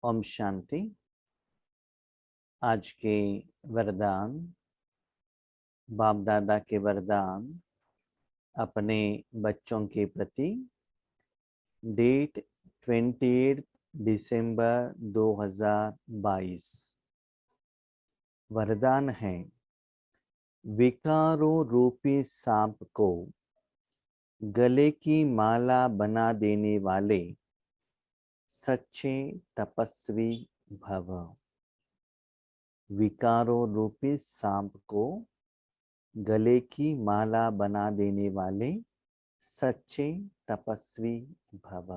ओम शांति। आज के वरदान, बाप दादा के वरदान अपने बच्चों के प्रति। डेट 28 दिसंबर 2022। वरदान है, विकारों रूपी सांप को गले की माला बना देने वाले सच्चे तपस्वी भव। विकारों रूपी सांप को गले की माला बना देने वाले सच्चे तपस्वी भव।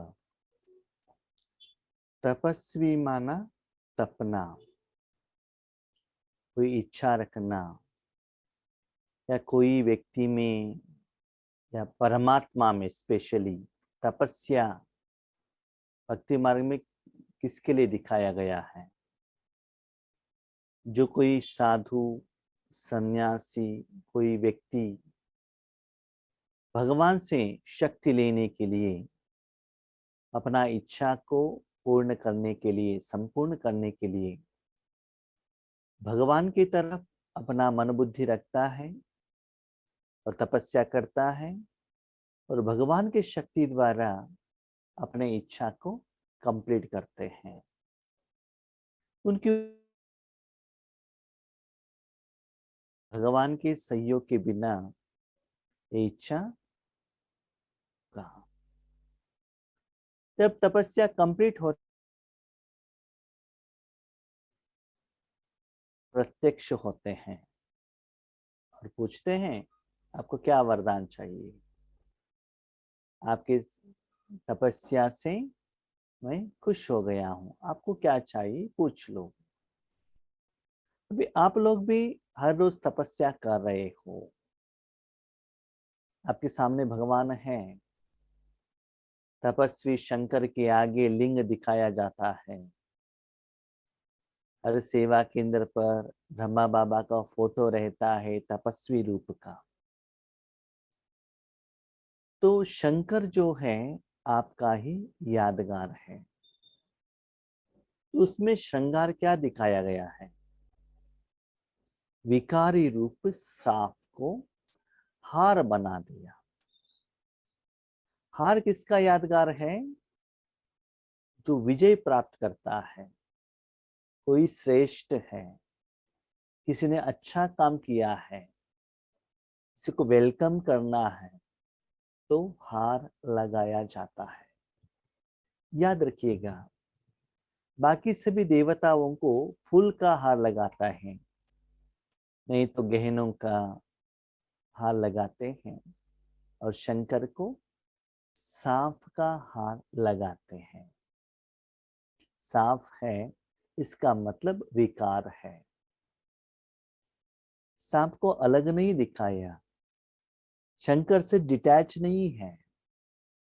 तपस्वी माना तपना, कोई इच्छा रखना, या कोई व्यक्ति में या परमात्मा में स्पेशली तपस्या भक्ति मार्ग में किसके लिए दिखाया गया है? जो कोई साधु, सन्यासी, कोई व्यक्ति भगवान से शक्ति लेने के लिए, अपना इच्छा को पूर्ण करने के लिए, संपूर्ण करने के लिए भगवान की तरफ अपना मन बुद्धि रखता है और तपस्या करता है, और भगवान की शक्ति द्वारा अपने इच्छा को कंप्लीट करते हैं। उनकी भगवान के सहयोग के बिना ये इच्छा कहाँ? जब तपस्या कंप्लीट हो, प्रत्यक्ष होते हैं और पूछते हैं आपको क्या वरदान चाहिए। आपके तपस्या से मैं खुश हो गया हूं, आपको क्या चाहिए पूछ लो। अभी आप लोग भी हर रोज तपस्या कर रहे हो, आपके सामने भगवान है। तपस्वी शंकर के आगे लिंग दिखाया जाता है। हर सेवा केंद्र पर ब्रह्मा बाबा का फोटो रहता है तपस्वी रूप का। तो शंकर जो है आपका ही यादगार है। उसमें श्रृंगार क्या दिखाया गया है? विकारी रूप सांप को हार बना दिया। हार किसका यादगार है? जो विजय प्राप्त करता है, कोई श्रेष्ठ है, किसी ने अच्छा काम किया है, किसी को वेलकम करना है, तो हार लगाया जाता है। याद रखिएगा, बाकी सभी देवताओं को फूल का हार लगाता है, नहीं तो गहनों का हार लगाते हैं, और शंकर को सांप का हार लगाते हैं। सांप है इसका मतलब विकार है। सांप को अलग नहीं दिखाया, शंकर से डिटैच नहीं है,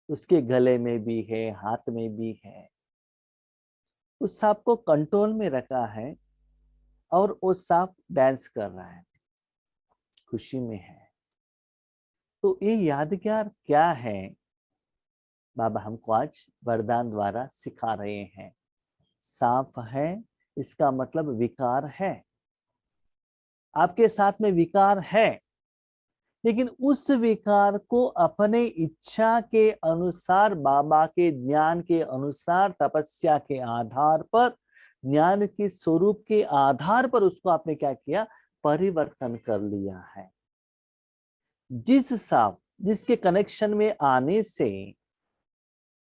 उसके गले में भी है, हाथ में भी है। उस सांप को कंट्रोल में रखा है और वो सांप डांस कर रहा है, खुशी में है। तो ये यादगार क्या है? बाबा हमको आज वरदान द्वारा सिखा रहे हैं। सांप है इसका मतलब विकार है। आपके साथ में विकार है, लेकिन उस विकार को अपने इच्छा के अनुसार, बाबा के ज्ञान के अनुसार, तपस्या के आधार पर, ज्ञान के स्वरूप के आधार पर उसको आपने क्या किया? परिवर्तन कर लिया है। जिस सांप जिसके कनेक्शन में आने से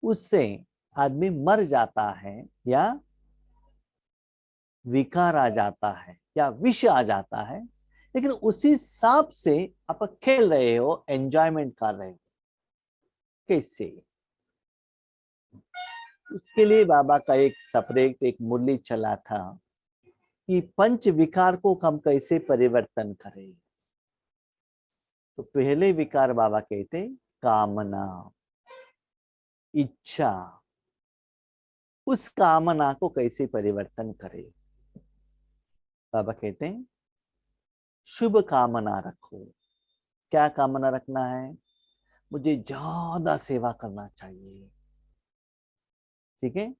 उससे आदमी मर जाता है, या विकार आ जाता है, या विष आ जाता है, लेकिन उसी सांप से आप खेल रहे हो, एंजॉयमेंट कर रहे हो। कैसे? उसके लिए बाबा का एक सेपरेट एक मुरली चला था कि पंच विकार को हम कैसे परिवर्तन करें। तो पहले विकार बाबा कहते कामना, इच्छा। उस कामना को कैसे परिवर्तन करें? बाबा कहते हैं शुभ कामना रखो। क्या कामना रखना है? मुझे ज्यादा सेवा करना चाहिए, ठीक है।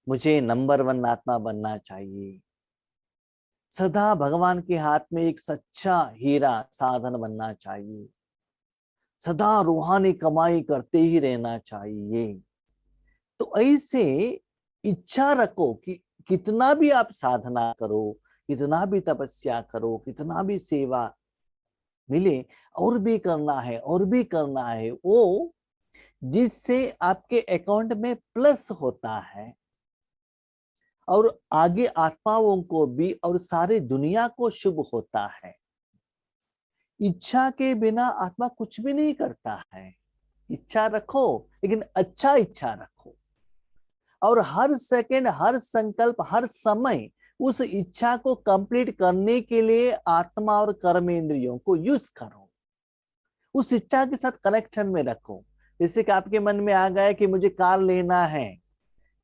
मुझे नंबर 1 आत्मा बनना चाहिए। सदा भगवान के हाथ में एक सच्चा हीरा साधन बनना चाहिए। सदा रूहानी कमाई करते ही रहना चाहिए। तो ऐसे इच्छा रखो कि कितना भी आप साधना करो, कितना भी तपस्या करो, कितना भी सेवा मिले, और भी करना है और भी करना है, वो जिससे आपके अकाउंट में प्लस होता है और आगे आत्माओं को भी और सारी दुनिया को शुभ होता है। इच्छा के बिना आत्मा कुछ भी नहीं करता है। इच्छा रखो, लेकिन अच्छा इच्छा रखो, और हर सेकंड, हर संकल्प, हर समय उस इच्छा को कंप्लीट करने के लिए आत्मा और कर्म इंद्रियों को यूज करो। उस इच्छा के साथ कनेक्शन में रखो। जैसे कि आपके मन में आ गया कि मुझे कार लेना है,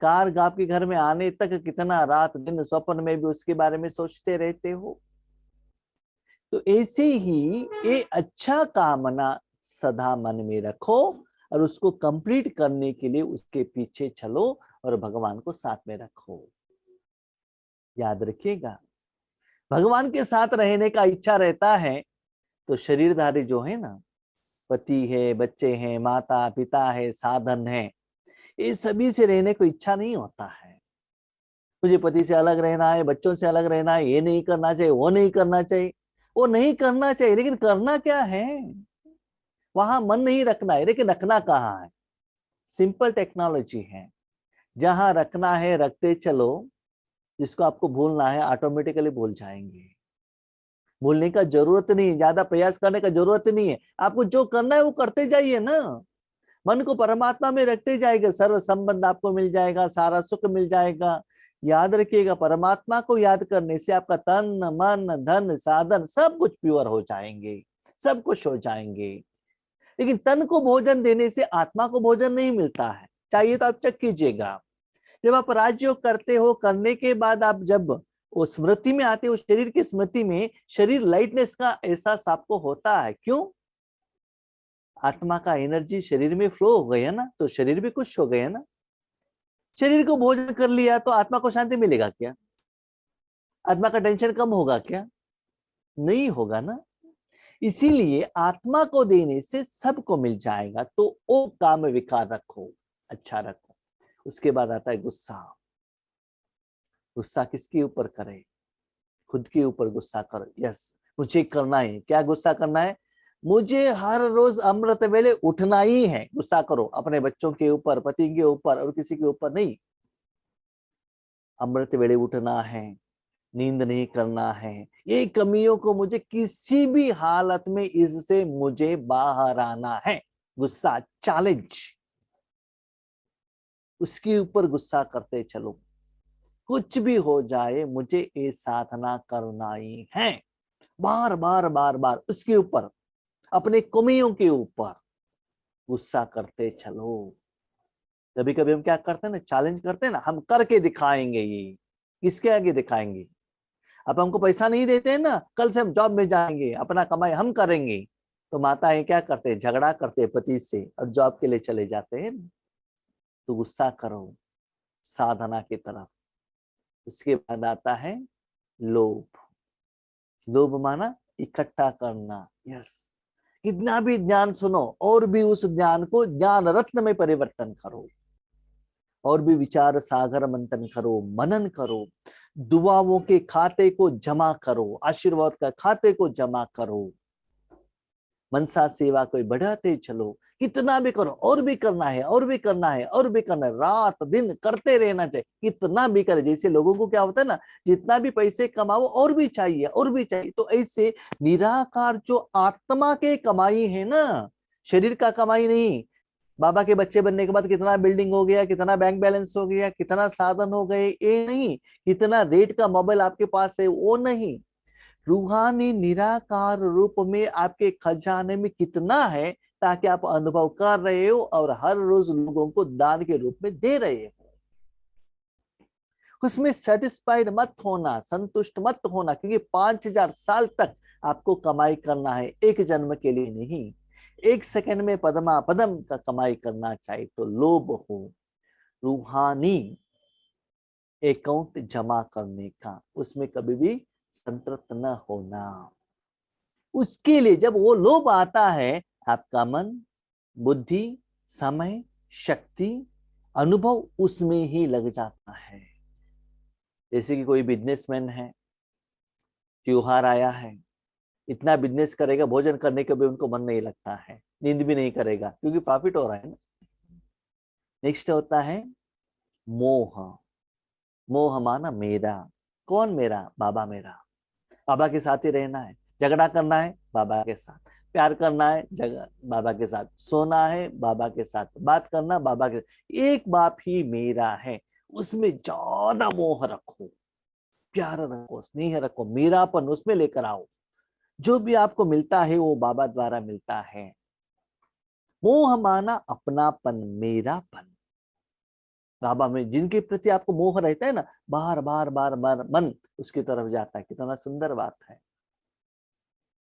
कार आपके घर में आने तक कितना रात दिन स्वप्न में भी उसके बारे में सोचते रहते हो। तो ऐसे ही ये अच्छा कामना सदा मन में रखो और उसको कंप्लीट करने के लिए उसके पीछे चलो और भगवान को साथ में रखो। याद रखिएगा, भगवान के साथ रहने का इच्छा रहता है तो शरीरधारी जो है ना, पति है, बच्चे हैं, माता पिता है, साधन है, ये सभी से रहने को इच्छा नहीं होता है। मुझे पति से अलग रहना है, बच्चों से अलग रहना है, ये नहीं करना चाहिए, वो नहीं करना चाहिए। वो नहीं करना चाहिए, लेकिन करना क्या है? वहां मन नहीं रखना है, लेकिन रखना कहाँ है? सिंपल टेक्नोलॉजी है, जहां रखना है रखते चलो। जिसको आपको भूलना है ऑटोमेटिकली भूल जाएंगे। भूलने का जरूरत नहीं, ज्यादा प्रयास करने का जरूरत नहीं है। आपको जो करना है वो करते जाइए ना। मन को परमात्मा में रखते जाएगा, सर्व संबंध आपको मिल जाएगा, सारा सुख मिल जाएगा। याद रखिएगा, परमात्मा को याद करने से आपका तन मन धन साधन सब कुछ प्योर हो जाएंगे, सब कुछ हो जाएंगे। लेकिन तन को भोजन देने से आत्मा को भोजन नहीं मिलता है। चाहिए तो आप चेक कीजिएगा। जब आप राजयोग करते हो, करने के बाद आप जब वो स्मृति में आते हो, शरीर की स्मृति में, शरीर लाइटनेस का एहसास आपको होता है। क्यों? आत्मा का एनर्जी शरीर में फ्लो हो गया ना, तो शरीर भी खुश हो गया ना। शरीर को भोजन कर लिया तो आत्मा को शांति मिलेगा क्या? आत्मा का टेंशन कम होगा क्या? नहीं होगा ना। इसीलिए आत्मा को देने से सबको मिल जाएगा। तो वो काम विकार रखो, अच्छा रखो। उसके बाद आता है गुस्सा। गुस्सा किसके ऊपर करे? खुद के ऊपर गुस्सा करो। यस, मुझे करना है। क्या गुस्सा करना है? मुझे हर रोज अमृत वेले उठना ही है। गुस्सा करो अपने बच्चों के ऊपर, पति के ऊपर, और किसी के ऊपर नहीं। अमृत वेले उठना है, नींद नहीं करना है। ये कमियों को मुझे किसी भी हालत में, इससे मुझे बाहर आना है। गुस्सा चैलेंज, उसके ऊपर गुस्सा करते चलो। कुछ भी हो जाए मुझे ये साधना करना ही है। बार बार बार बार उसके ऊपर, अपने कमियों के ऊपर गुस्सा करते चलो। कभी कभी हम क्या करते हैं ना, चैलेंज करते हैं ना, हम करके दिखाएंगे। ये किसके आगे दिखाएंगे? अब हमको पैसा नहीं देते हैं ना, कल से हम जॉब में जाएंगे, अपना कमाई हम करेंगे। तो माताएं क्या करते हैं? झगड़ा करते हैं पति से और जॉब के लिए चले जाते हैं। तो गुस्सा करो साधना की तरफ। उसके बाद आता है लोभ। लोभ माना इकट्ठा करना। यस, कितना भी ज्ञान सुनो और भी उस ज्ञान को ज्ञान रत्न में परिवर्तन करो, और भी विचार सागर मंथन करो, मनन करो, दुआओं के खाते को जमा करो, आशीर्वाद का खाते को जमा करो। मनसा सेवा को बढ़ाते चलो। कितना भी करो, और भी करना है, और भी करना है, और भी करना है, रात दिन करते रहना चाहिए। कितना भी करे। जैसे लोगों को क्या होता है ना, जितना भी पैसे कमाओ और भी चाहिए, और भी चाहिए। तो ऐसे निराकार जो आत्मा के कमाई है ना, शरीर का कमाई नहीं। बाबा के बच्चे बनने के बाद कितना बिल्डिंग हो गया, कितना बैंक बैलेंस हो गया, कितना साधन हो गए, ये नहीं। कितना रेट का मोबाइल आपके पास है, वो नहीं। रूहानी निराकार रूप में आपके खजाने में कितना है, ताकि आप अनुभव कर रहे हो और हर रोज लोगों को दान के रूप में दे रहे हो। उसमें सेटिस्फाइड मत होना, संतुष्ट मत होना, क्योंकि 5000 साल तक आपको कमाई करना है, एक जन्म के लिए नहीं। एक सेकंड में पदमा पदम का कमाई करना चाहिए। तो लोभ हो, रूहानी अकाउंट जमा करने का, उसमें कभी भी संतृप्त न होना। उसके लिए जब वो लोभ आता है, आपका मन, बुद्धि, समय, शक्ति, अनुभव उसमें ही लग जाता है। जैसे कि कोई बिजनेसमैन है, त्योहार आया है, इतना बिजनेस करेगा, भोजन करने का भी उनको मन नहीं लगता है, नींद भी नहीं करेगा, क्योंकि प्रॉफिट हो रहा है ना। नेक्स्ट होता है मोह। मोह माना मेरा। कौन मेरा? बाबा मेरा। बाबा के साथ ही रहना है, झगड़ा करना है बाबा के साथ, प्यार करना है जगह बाबा के साथ, सोना है बाबा के साथ, बात करना बाबा के साथ। एक बाप ही मेरा है, उसमें ज्यादा मोह रखो, प्यार रखो, स्नेह रखो, मेरापन उसमें लेकर आओ। जो भी आपको मिलता है वो बाबा द्वारा मिलता है। मोह माना अपनापन, मेरापन। बाबा में जिनके प्रति आपको मोह रहता है ना, बार बार बार बार मन उसकी तरफ जाता है। कितना सुंदर बात है।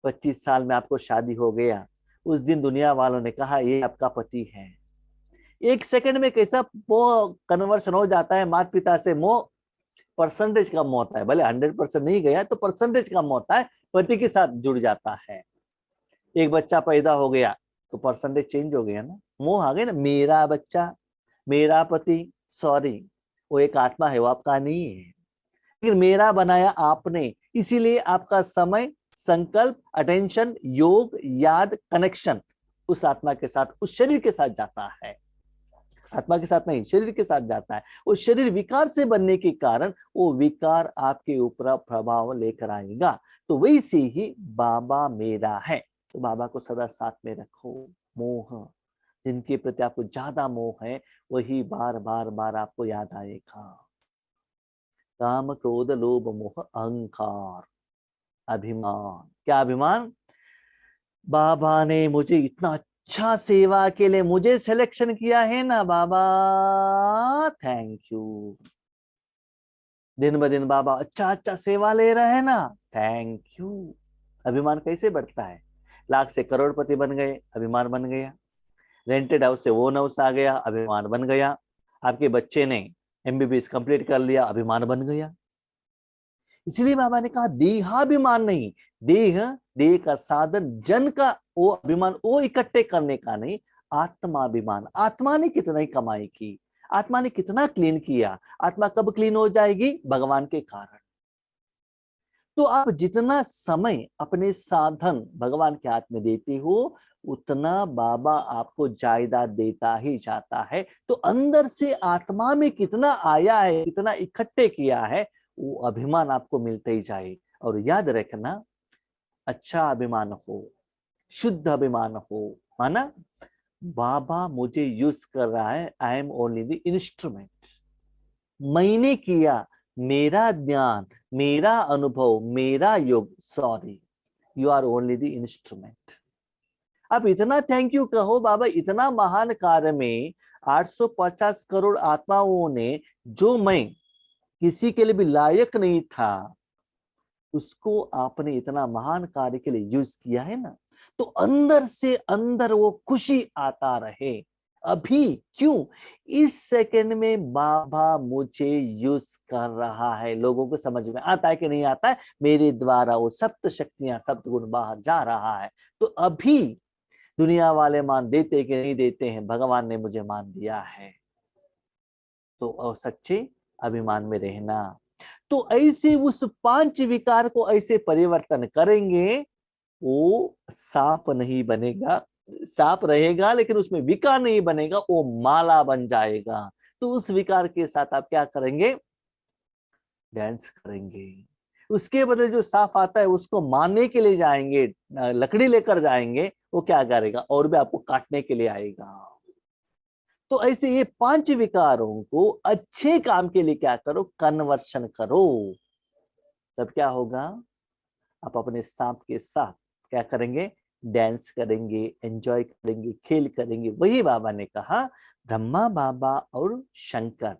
25 साल में आपको शादी हो गया, उस दिन दुनिया वालों ने कहा ये आपका पति है। एक सेकंड में कैसा मोह कन्वर्शन हो जाता है माता पिता से। मोह परसेंटेज कम होता है, भले 100% नहीं गया तो परसेंटेज कम होता है, पति के साथ जुड़ जाता है। एक बच्चा पैदा हो गया तो परसेंटेज चेंज हो गया ना, मोह आ गया ना, मेरा बच्चा, मेरा पति। सॉरी, वो एक आत्मा है, वो आपका नहीं है, लेकिन मेरा बनाया आपने, इसीलिए आपका समय, संकल्प, अटेंशन, योग, याद, कनेक्शन उस आत्मा के साथ, उस शरीर के साथ जाता है। आत्मा के साथ नहीं, शरीर के साथ जाता है। वो शरीर विकार से बनने के कारण वो विकार आपके ऊपर प्रभाव लेकर आएगा। तो वैसे ही बाबा मेरा है, तो बाबा को सदा साथ में रखो। मोह, जिनके प्रति आपको ज्यादा मोह है, वही बार बार बार आपको याद आएगा। काम, क्रोध, लोभ, मोह, अहंकार, अभिमान। क्या अभिमान? बाबा ने मुझे इतना अच्छा सेवा के लिए मुझे सिलेक्शन किया है ना बाबा, थैंक यू। दिन ब दिन बाबा अच्छा अच्छा सेवा ले रहे हैं ना, थैंक यू। अभिमान कैसे बढ़ता है? लाख से करोड़पति बन गए, अभिमान बन गया। रेंटेड हाउस से वो हाउस आ गया, अभिमान बन गया। आपके बच्चे ने MBBS कंप्लीट कर लिया, अभिमान बन गया। इसलिए बाबा ने कहा देहाभिमान नहीं, देह देह का साधन, जन का वो अभिमान, वो इकट्ठे करने का नहीं, आत्माभिमान। आत्मा ने कितना ही कमाई की, आत्मा ने कितना क्लीन किया। आत्मा कब क्लीन हो जाएगी? भगवान के कारण। तो आप जितना समय अपने साधन भगवान के हाथ में देते हो, उतना बाबा आपको जायदाद देता ही जाता है। तो अंदर से आत्मा में कितना आया है, कितना इकट्ठे किया है, वो अभिमान आपको मिलते ही जाए। और याद रखना, अच्छा अभिमान हो, शुद्ध अभिमान हो, माना बाबा मुझे यूज कर रहा है, I am only the instrument. मैंने किया, मेरा ज्ञान, मेरा अनुभव, मेरा योग, sorry, you are only the instrument. अब इतना थैंक यू कहो, बाबा इतना महान कार्य में 850 करोड़ आत्माओं ने, जो मैं किसी के लिए भी लायक नहीं था, उसको आपने इतना महान कार्य के लिए यूज किया है ना, तो अंदर से अंदर वो खुशी आता रहे। अभी क्यों? इस सेकंड में बाबा मुझे यूज कर रहा है। लोगों को समझ में आता है कि नहीं आता है? मेरे द्वारा वो सप्त शक्तियां, सप्त गुण बाहर जा रहा है। तो अभी दुनिया वाले मान देते कि नहीं देते हैं, भगवान ने मुझे मान दिया है। तो सच्चे अभिमान में रहना। तो ऐसे उस 5 विकार को ऐसे परिवर्तन करेंगे, वो सांप नहीं बनेगा, सांप रहेगा लेकिन उसमें विकार नहीं बनेगा, वो माला बन जाएगा। तो उस विकार के साथ आप क्या करेंगे? डांस करेंगे। उसके बदले जो सांप आता है उसको मारने के लिए जाएंगे, लकड़ी लेकर जाएंगे, वो क्या करेगा? और भी आपको काटने के लिए आएगा। तो ऐसे ये 5 विकारों को अच्छे काम के लिए क्या करो? कन्वर्शन करो। तब क्या होगा? आप अपने सांप के साथ क्या करेंगे? डांस करेंगे, एंजॉय करेंगे, खेल करेंगे। वही बाबा ने कहा, ब्रह्मा बाबा और शंकर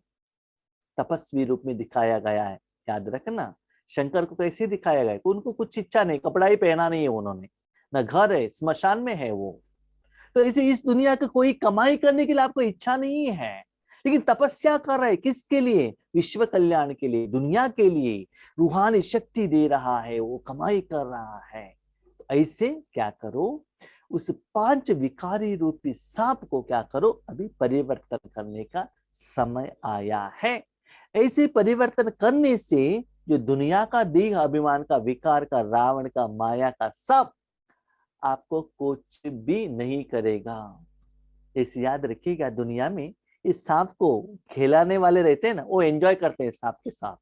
तपस्वी रूप में दिखाया गया है। याद रखना, शंकर को कैसे दिखाया गया? उनको कुछ इच्छा नहीं, कपड़ा ही पहना नहीं है उन्होंने, न घर है, स्मशान में है वो। तो इसे इस दुनिया का कोई कमाई करने के लिए आपको इच्छा नहीं है, लेकिन तपस्या कर रहे किसके लिए? विश्व कल्याण के लिए, दुनिया के लिए रूहानी शक्ति दे रहा है, वो कमाई कर रहा है। ऐसे क्या करो, उस 5 विकारी रूपी सांप को क्या करो, अभी परिवर्तन करने का समय आया है। ऐसे परिवर्तन करने से जो दुनिया का देह अभिमान का विकार का रावण का माया का सांप आपको कुछ भी नहीं करेगा। इसे याद रखिएगा, दुनिया में इस सांप को खिलाने वाले रहते हैं ना, वो एंजॉय करते हैं सांप के साथ,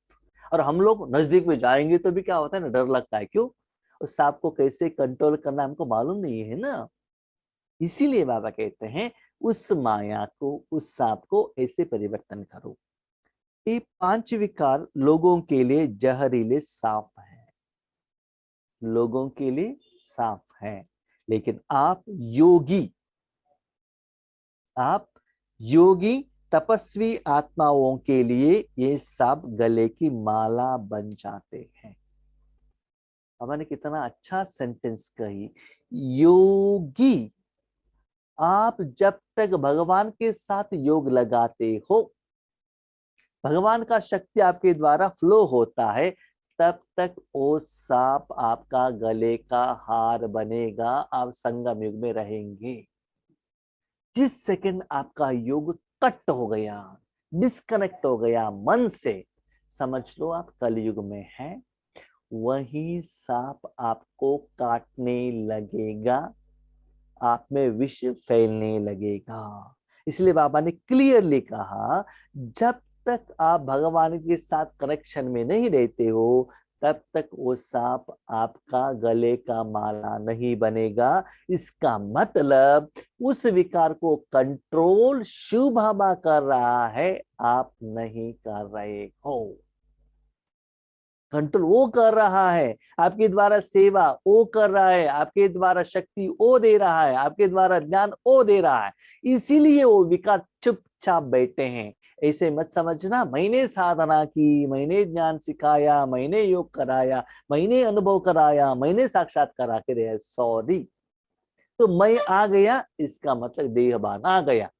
और हम लोग नजदीक में जाएंगे तो भी क्या होता है ना, डर लगता है। क्यों? उस सांप को कैसे कंट्रोल करना हमको मालूम नहीं है ना। इसीलिए बाबा कहते हैं उस माया को, उस सांप को ऐसे परिवर्तन करो। ये 5 विकार लोगों के लिए जहरीले सांप है, लोगों के लिए सांप है, लेकिन आप योगी तपस्वी आत्माओं के लिए ये सांप गले की माला बन जाते हैं। बाबा ने कितना अच्छा सेंटेंस कही, योगी। आप जब तक भगवान के साथ योग लगाते हो, भगवान का शक्ति आपके द्वारा फ्लो होता है, तब तक वो सांप आपका गले का हार बनेगा, आप संगम युग में रहेंगे। जिस सेकंड आपका योग कट हो गया, डिस्कनेक्ट हो गया मन से, समझ लो आप कलयुग में हैं। वही सांप आपको काटने लगेगा, आप में विष फैलने लगेगा। इसलिए बाबा ने क्लियरली कहा, जब तक आप भगवान के साथ कनेक्शन में नहीं रहते हो, तब तक वो सांप आपका गले का माला नहीं बनेगा। इसका मतलब उस विकार को कंट्रोल शिव बाबा कर रहा है, आप नहीं कर रहे हो। कंट्रोल वो कर रहा है, आपके द्वारा सेवा वो कर रहा है, आपके द्वारा शक्ति वो दे रहा है, आपके द्वारा ज्ञान वो दे रहा है। इसीलिए वो विकार चुपचाप बैठे हैं। ऐसे मत समझना मैंने साधना की, मैंने ज्ञान सिखाया, मैंने योग कराया, मैंने अनुभव कराया, मैंने साक्षात्कार आके दिया। सॉरी, तो मैं आ गया इसका मतलब देहभान आ गया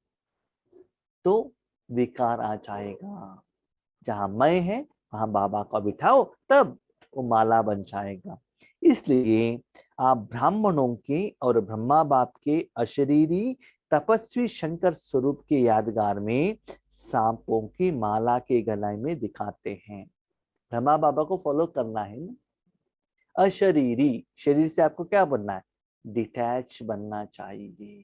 तो विकार आ जाएगा। जहां मैं है वहां बाबा को बिठाओ, तब वो माला बन जाएगा। इसलिए आप ब्राह्मणों के और ब्रह्मा बाप के अशरीरी तपस्वी शंकर स्वरूप के यादगार में सांपों की माला के गले में दिखाते हैं। ब्रह्मा बाबा को फॉलो करना है ना। अशरीरी, शरीर से आपको क्या बनना है? डिटैच बनना चाहिए,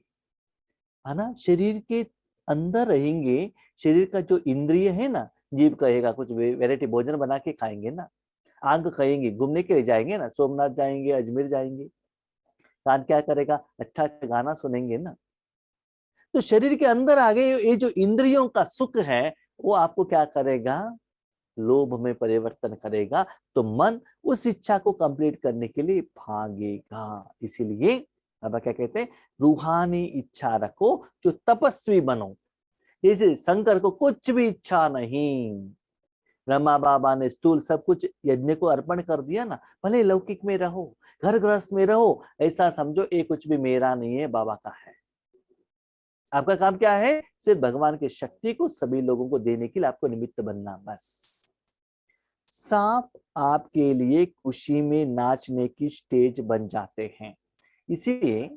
है ना। शरीर के अंदर रहेंगे, शरीर का जो इंद्रिय है ना, जीभ कहेगा कुछ वैरायटी भोजन बना के खाएंगे ना, आंख कहेंगे घूमने के लिए जाएंगे ना, सोमनाथ जाएंगे, अजमेर जाएंगे, कान क्या करेगा, अच्छा अच्छा गाना सुनेंगे ना। तो शरीर के अंदर आ गए ये जो इंद्रियों का सुख है, वो आपको क्या करेगा? लोभ में परिवर्तन करेगा। तो मन उस इच्छा को कंप्लीट करने के लिए भागेगा। इसीलिए बाबा क्या कहते हैं, रूहानी इच्छा रखो, जो तपस्वी बनो। जैसे शंकर को कुछ भी इच्छा नहीं, ब्रह्मा बाबा ने स्थूल सब कुछ यज्ञ को अर्पण कर दिया ना, भले लौकिक में रहो, घर गृहस्थ में रहो, ऐसा समझो ये कुछ भी मेरा नहीं है, बाबा का है। आपका काम क्या है? सिर्फ भगवान की शक्ति को सभी लोगों को देने के लिए आपको निमित्त बनना, बस। सांप आपके लिए खुशी में नाचने की स्टेज बन जाते हैं। इसीलिए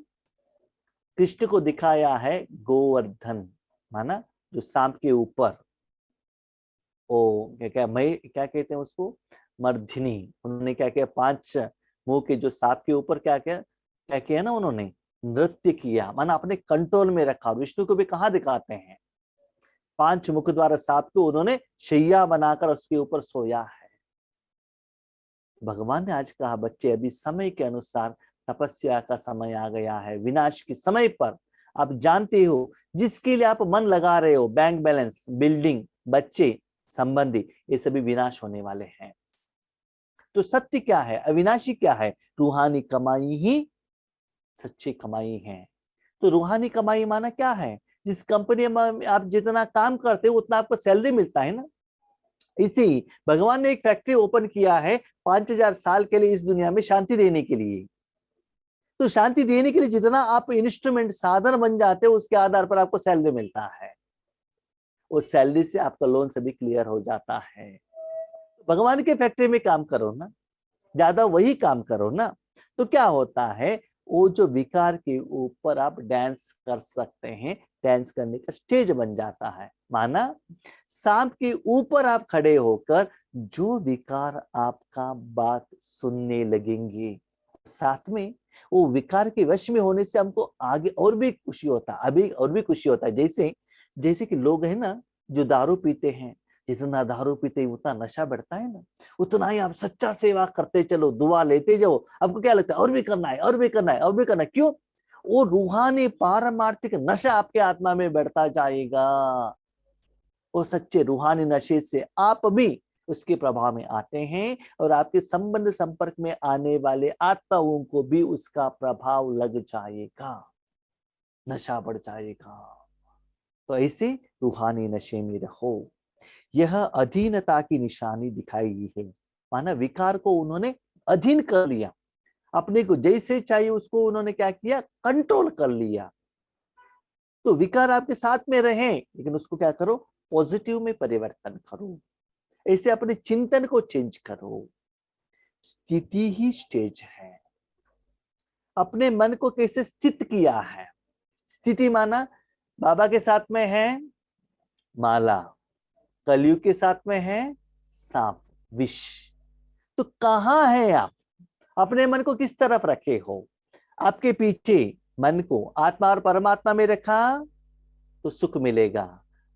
कृष्ण को दिखाया है गोवर्धन, माना जो सांप के ऊपर, ओ क्या क्या मैं क्या कहते हैं उसको, मर्धिनी। उन्होंने क्या किया, 5 मुंह के जो सांप के ऊपर क्या क्या क्या किया ना, उन्होंने नृत्य किया, माना अपने कंट्रोल में रखा। विष्णु को भी कहाँ दिखाते हैं, 5 मुख द्वारा सांप को उन्होंने शैया बनाकर उसके ऊपर सोया है। भगवान ने आज कहा, बच्चे अभी समय के अनुसार तपस्या का समय आ गया है, विनाश के समय पर। आप जानते हो जिसके लिए आप मन लगा रहे हो, बैंक बैलेंस, बिल्डिंग, बच्चे, संबंधी, ये सभी विनाश होने वाले हैं। तो सत्य क्या है, अविनाशी क्या है? रूहानी कमाई ही सच्ची कमाई है। तो रूहानी कमाई माना क्या है? जिस कंपनी में आप जितना काम करते हो उतना आपको सैलरी मिलता है ना। इसी भगवान ने एक फैक्ट्री ओपन किया है 5000 साल के लिए इस दुनिया में शांति देने के लिए। तो शांति देने के लिए जितना आप इंस्ट्रूमेंट साधन बन जाते हो, उसके आधार पर आपको सैलरी मिलता है। वो सैलरी से आपका लोन सभी क्लियर हो जाता है। भगवान के फैक्ट्री में काम करो ना, ज्यादा वही काम करो ना, तो क्या होता है, वो जो विकार के ऊपर आप डांस कर सकते हैं, डांस करने का स्टेज बन जाता है। माना सांप के ऊपर आप खड़े होकर जो विकार आपका बात सुनने लगेंगे, साथ में वो विकार के वश में होने से हमको आगे और भी खुशी होता है, अभी और भी खुशी होता है। जैसे जैसे कि लोग है ना जो दारू पीते हैं, जितना दारू पीते हैं उतना नशा बढ़ता है ना, उतना ही आप सच्चा सेवा करते चलो, दुआ लेते जाओ, आपको क्या लगता है और भी करना है, और भी करना है, और भी करना है। क्यों? वो रूहानी पारमार्थिक नशा आपके आत्मा में बढ़ता जाएगा। वो सच्चे रूहानी नशे से आप भी उसके प्रभाव में आते हैं और आपके संबंध संपर्क में आने वाले आत्माओं को भी उसका प्रभाव लग जाएगा, नशा बढ़ जाएगा। तो ऐसे रूहानी नशे में रहो। यह अधीनता की निशानी दिखाई गई है। माना विकार को उन्होंने अधीन कर लिया, अपने को जैसे चाहिए उसको उन्होंने क्या किया, कंट्रोल कर लिया। तो विकार आपके साथ में रहे, लेकिन उसको क्या करो, पॉजिटिव में परिवर्तन करो। ऐसे अपने चिंतन को चेंज करो। स्थिति ही स्टेज है। अपने मन को कैसे स्थित किया है। स्थिति माना बाबा के साथ में है माला, कलयुग के साथ में है सांप, विष। तो कहां है आप, अपने मन को किस तरफ रखे हो? आपके पीछे मन को आत्मा और परमात्मा में रखा तो सुख मिलेगा।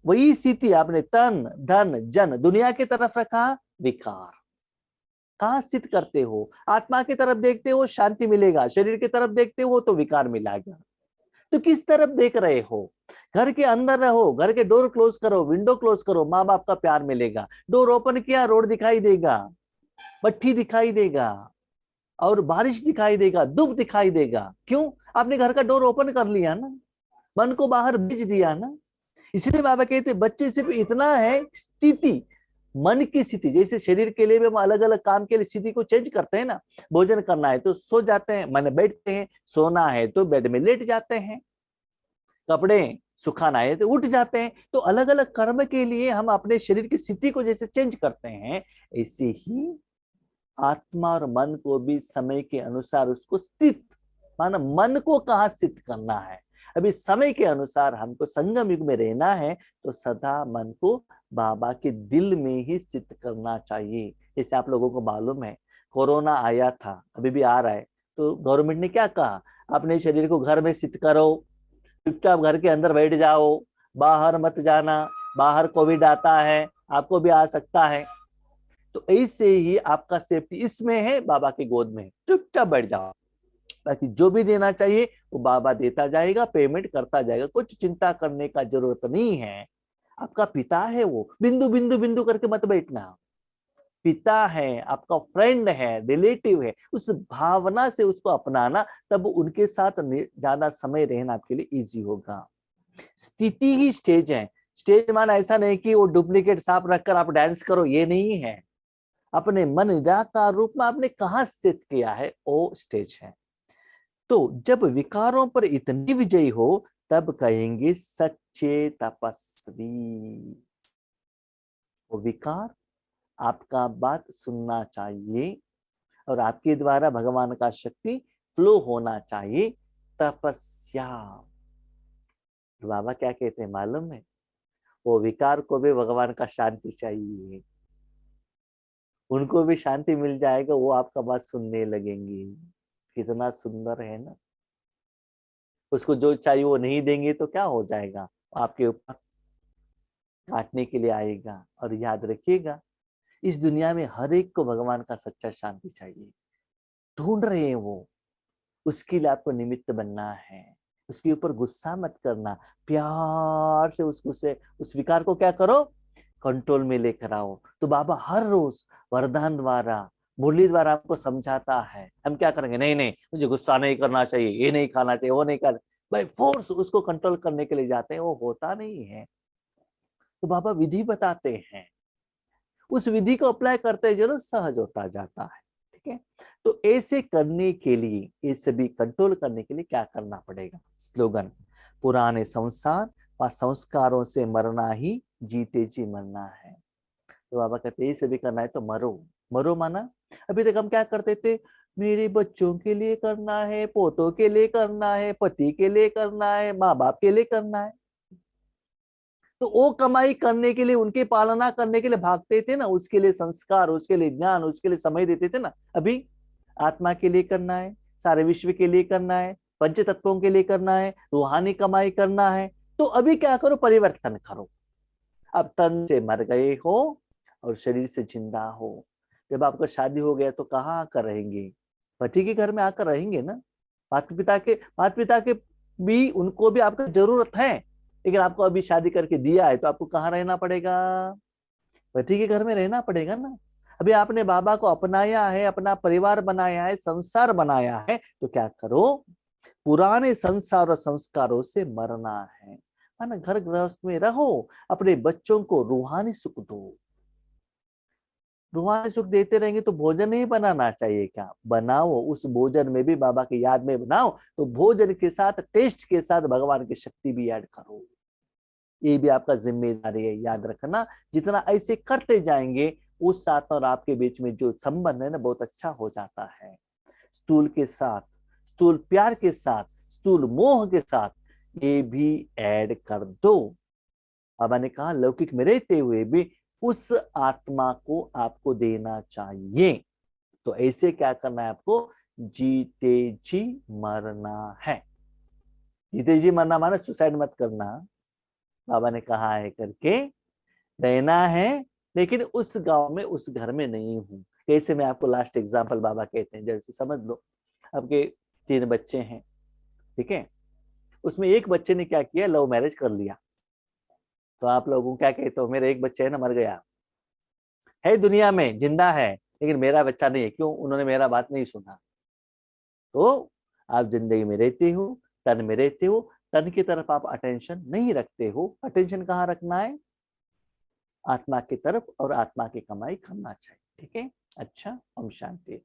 वही स्थिति आपने तन धन जन दुनिया की तरफ रखा, विकार। कहां स्थित करते हो? आत्मा की तरफ देखते हो शांति मिलेगा, शरीर की तरफ देखते हो तो विकार मिलेगा। तो किस तरफ देख रहे हो? घर के अंदर रहो, घर के डोर क्लोज करो, विंडो क्लोज करो, माँ बाप का प्यार मिलेगा। डोर ओपन किया, रोड दिखाई देगा, भट्ठी दिखाई देगा, और बारिश दिखाई देगा, धूप दिखाई देगा। क्यों? आपने घर का डोर ओपन कर लिया ना, मन को बाहर भेज दिया ना। इसलिए बाबा कहते बच्चे सिर्फ इतना है स्थिति, मन की स्थिति। जैसे शरीर के लिए भी हम अलग अलग काम के लिए स्थिति को चेंज करते हैं ना। भोजन करना है तो सो जाते हैं, मन बैठते हैं, सोना है तो बेड में लेट जाते हैं, कपड़े सुखाना है तो उठ जाते हैं। तो अलग अलग कर्म के लिए हम अपने शरीर की स्थिति को जैसे चेंज करते हैं, ऐसे ही आत्मा और मन को भी समय के अनुसार उसको स्थित, माना मन को कहाँ स्थित करना है। अभी समय के अनुसार हमको संगम युग में रहना है तो सदा मन को बाबा के दिल में ही स्थित करना चाहिए। जैसे आप लोगों को मालूम है कोरोना आया था, अभी भी आ रहा है, तो गवर्नमेंट ने क्या कहा, अपने शरीर को घर में स्थित करो, चुपचाप घर के अंदर बैठ जाओ, बाहर मत जाना, बाहर कोविड आता है, आपको भी आ सकता है। तो ऐसे ही आपका सेफ्टी इसमें है, बाबा की गोद में, चुपचाप बैठ जाओ, ताकि जो भी देना चाहिए वो बाबा देता जाएगा, पेमेंट करता जाएगा, कुछ चिंता करने का जरूरत नहीं है। आपका पिता है, वो बिंदु बिंदु बिंदु करके मत बैठना। पिता है, आपका फ्रेंड है, रिलेटिव है, उस भावना से उसको अपनाना, तब उनके साथ ज्यादा समय रहना आपके लिए इजी होगा। स्थिति ही स्टेज है। स्टेज माना ऐसा नहीं कि वो डुप्लीकेट सांप रखकर आप डांस करो, ये नहीं है। अपने मन निराकार रूप में आपने कहा स्थित किया है, वो स्टेज है। तो जब विकारों पर इतनी विजयी हो तब कहेंगे सच्चे तपस्वी। वो विकार आपका बात सुनना चाहिए और आपके द्वारा भगवान का शक्ति फ्लो होना चाहिए। तपस्या। बाबा क्या कहते हैं मालूम है? वो विकार को भी भगवान का शांति चाहिए, उनको भी शांति मिल जाएगा, वो आपका बात सुनने लगेंगे। कितना सुंदर है ना। उसको जो चाहिए वो नहीं देंगे तो क्या हो जाएगा, आपके ऊपर काटने के लिए आएगा। और याद रखिएगा इस दुनिया में हर एक को भगवान का सच्चा शांति चाहिए, ढूंढ रहे हैं वो। उसके लिए आपको निमित्त बनना है। उसके ऊपर गुस्सा मत करना, प्यार से उस विकार को क्या करो, कंट्रोल में लेकर आओ। तो बाबा हर रोज वरदान द्वारा, मुरली द्वारा आपको समझाता है। हम क्या करेंगे, नहीं नहीं मुझे गुस्सा नहीं करना चाहिए, ये नहीं खाना चाहिए, वो नहीं कर, बाय फोर्स उसको कंट्रोल करने के लिए जाते हैं, वो होता नहीं है। तो बाबा विधि बताते हैं, उस विधि को अप्लाई करते चलो, सहज होता जाता है। ठीक है। तो ऐसे करने के लिए, ये सभी कंट्रोल करने के लिए क्या करना पड़ेगा? स्लोगन, पुराने संसार व संस्कारों से मरना ही जीते जी मरना है। तो बाबा कहते ये सभी करना है तो मरो। मरो माना अभी तक हम क्या करते थे, मेरे बच्चों के लिए करना है, पोतों के लिए करना है, पति के लिए करना है, माँ बाप के लिए करना है। तो वो कमाई करने के लिए, उनकी पालना करने के लिए भागते थे ना, उसके लिए संस्कार, उसके लिए ज्ञान, उसके लिए समय देते थे ना। अभी आत्मा के लिए करना है, सारे विश्व के लिए करना है, पंच तत्वों के लिए करना है, रूहानी कमाई करना है। तो अभी क्या करो, परिवर्तन करो। अब तन से मर गए हो और शरीर से जिंदा हो। जब आपका शादी हो गया तो कहाँ आकर रहेंगे, पति के घर में आकर रहेंगे ना। माता पिता के भी, उनको भी आपका जरूरत है, लेकिन आपको अभी शादी करके दिया है तो आपको कहाँ रहना पड़ेगा, पति के घर में रहना पड़ेगा ना। अभी आपने बाबा को अपनाया है, अपना परिवार बनाया है, संसार बनाया है, तो क्या करो, पुराने संसार और संस्कारों से मरना है ना। घर गृहस्थ में रहो, अपने बच्चों को रूहानी सुख दो। रूहानी सुख देते रहेंगे तो भोजन नहीं बनाना चाहिए क्या, बनाओ, उस भोजन में भी बाबा की याद में बनाओ, तो भोजन के साथ, टेस्ट के साथ भगवान की शक्ति भी ऐड करो। ये भी आपका जिम्मेदारी है, याद रखना। जितना ऐसे करते जाएंगे, उस साथ और आपके बीच में जो संबंध है ना, बहुत अच्छा हो जाता है। स्थूल के साथ, स्थूल प्यार के साथ, स्थूल मोह के साथ ये भी ऐड कर दो। बाबा ने कहा लौकिक में रहते हुए भी उस आत्मा को आपको देना चाहिए। तो ऐसे क्या करना है आपको, जीते जी मरना है। जीते जी मरना माने सुसाइड मत करना, बाबा ने कहा है करके रहना है, लेकिन उस गांव में, उस घर में नहीं हूं। कैसे, मैं आपको लास्ट एग्जांपल बाबा कहते हैं, जैसे समझ लो आपके 3 बच्चे हैं, ठीक है, उसमें एक बच्चे ने क्या किया, लव मैरिज कर लिया। तो आप लोगों क्या कहते हो, मेरे एक बच्चे है ना, मर गया है, दुनिया में जिंदा है, लेकिन मेरा बच्चा नहीं है, क्यों, उन्होंने मेरा बात नहीं सुना। तो आप जिंदगी में रहते हो, तन में रहते हो, तन की तरफ आप अटेंशन नहीं रखते हो। अटेंशन कहाँ रखना है, आत्मा की तरफ, और आत्मा की कमाई करना चाहिए, ठीक है। अच्छा, ओम शांति।